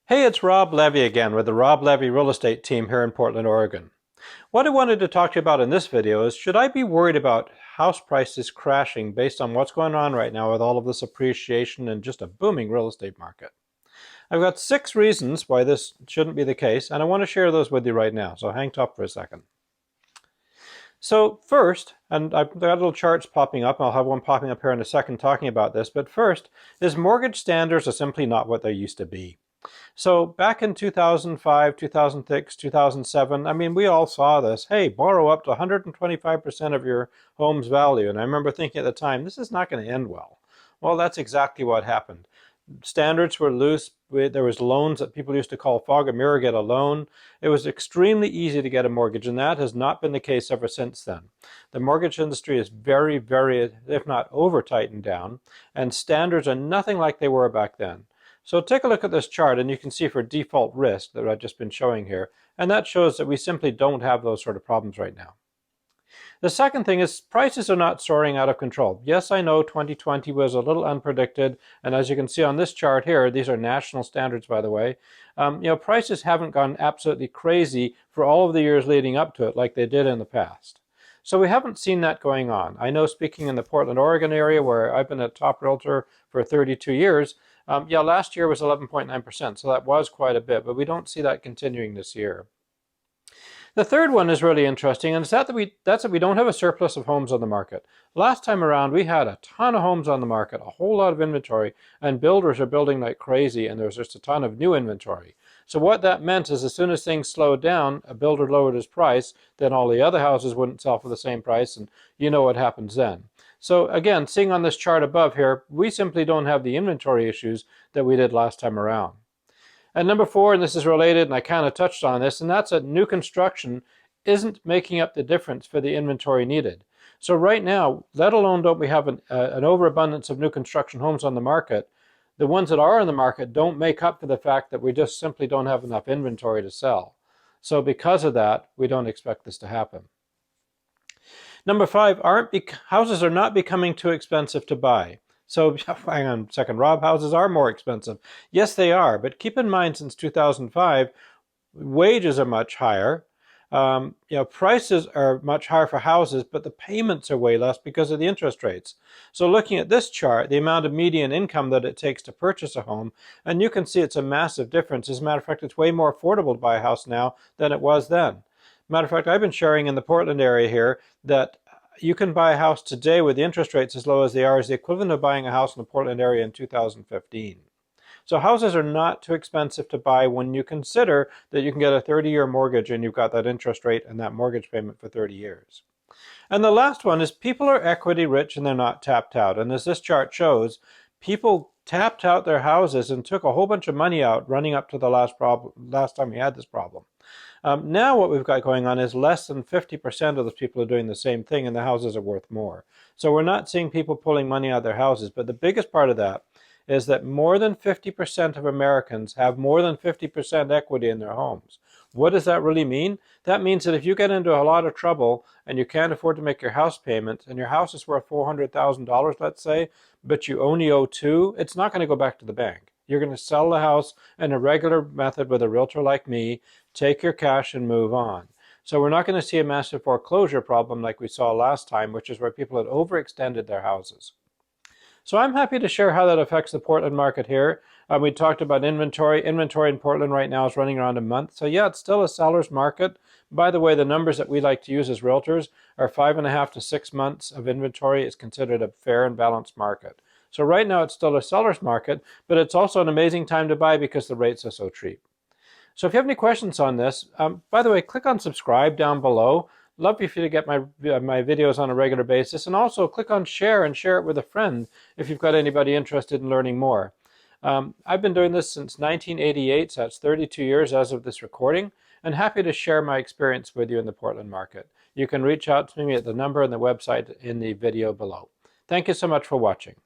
Hey, it's Rob Levy again with the Rob Levy Real Estate Team here in Portland, Oregon. What I wanted to talk to you about in this video is, should I be worried about house prices crashing based on what's going on right now with all of this appreciation and just a booming real estate market? I've got 6 reasons why this shouldn't be the case, and I want to share those with you right now, so hang tough for a second. So first, and I've got little charts popping up, and I'll have one popping up here in a second talking about this, but first is mortgage standards are simply not what they used to be. So back in 2005, 2006, 2007, I mean, we all saw this. Hey, borrow up to 125% of your home's value. And I remember thinking at the time, this is not going to end well. Well, that's exactly what happened. Standards were loose. There was loans that people used to call fog and mirror, get a loan. It was extremely easy to get a mortgage, and that has not been the case ever since then. The mortgage industry is very, very, if not over tightened down, and standards are nothing like they were back then. So take a look at this chart, and you can see for default risk that I've just been showing here, and that shows that we simply don't have those sort of problems right now. The second thing is prices are not soaring out of control. Yes, I know 2020 was a little unpredicted, and as you can see on this chart here, these are national standards, by the way, prices haven't gone absolutely crazy for all of the years leading up to it like they did in the past. So we haven't seen that going on. I know, speaking in the Portland, Oregon area, where I've been a top realtor for 32 years, last year was 11.9%, so that was quite a bit, but we don't see that continuing this year. The third one is really interesting, and it's that we don't have a surplus of homes on the market. Last time around, we had a ton of homes on the market, a whole lot of inventory, and builders are building like crazy, and there's just a ton of new inventory. So what that meant is, as soon as things slowed down, a builder lowered his price, then all the other houses wouldn't sell for the same price, and you know what happens then. So again, seeing on this chart above here, we simply don't have the inventory issues that we did last time around. And number 4, and this is related, and I kind of touched on this, and that's that new construction isn't making up the difference for the inventory needed. So right now, let alone don't we have an overabundance of new construction homes on the market, the ones that are on the market don't make up for the fact that we just simply don't have enough inventory to sell. So because of that, we don't expect this to happen. Number 5, houses are not becoming too expensive to buy. So hang on a second, Rob, houses are more expensive. Yes, they are, but keep in mind, since 2005, wages are much higher. Prices are much higher for houses, but the payments are way less because of the interest rates. So looking at this chart, the amount of median income that it takes to purchase a home, and you can see it's a massive difference. As a matter of fact, it's way more affordable to buy a house now than it was then. Matter of fact, I've been sharing in the Portland area here that you can buy a house today with the interest rates as low as they are, is the equivalent of buying a house in the Portland area in 2015. So houses are not too expensive to buy when you consider that you can get a 30-year mortgage and you've got that interest rate and that mortgage payment for 30 years. And the last one is, people are equity rich and they're not tapped out. And as this chart shows, people tapped out their houses and took a whole bunch of money out running up to the last time we had this problem. Now what we've got going on is less than 50% of those people are doing the same thing, and the houses are worth more. So we're not seeing people pulling money out of their houses, but the biggest part of that is that more than 50% of Americans have more than 50% equity in their homes. What does that really mean? That means that if you get into a lot of trouble and you can't afford to make your house payment, and your house is worth $400,000, let's say, but you only owe $2, it's not going to go back to the bank. You're going to sell the house in a regular method with a realtor like me, take your cash and move on. So we're not going to see a massive foreclosure problem like we saw last time, which is where people had overextended their houses. So I'm happy to share how that affects the Portland market here. We talked about inventory. Inventory in Portland right now is running around a month. So yeah, it's still a seller's market. By the way, the numbers that we like to use as realtors are 5.5 to 6 months of inventory is considered a fair and balanced market. So right now it's still a seller's market, but it's also an amazing time to buy because the rates are so cheap. So if you have any questions on this, by the way, click on subscribe down below. Love for you to get my videos on a regular basis, and also click on share and share it with a friend if you've got anybody interested in learning more. I've been doing this since 1988, so that's 32 years as of this recording, and happy to share my experience with you in the Portland market. You can reach out to me at the number and the website in the video below. Thank you so much for watching.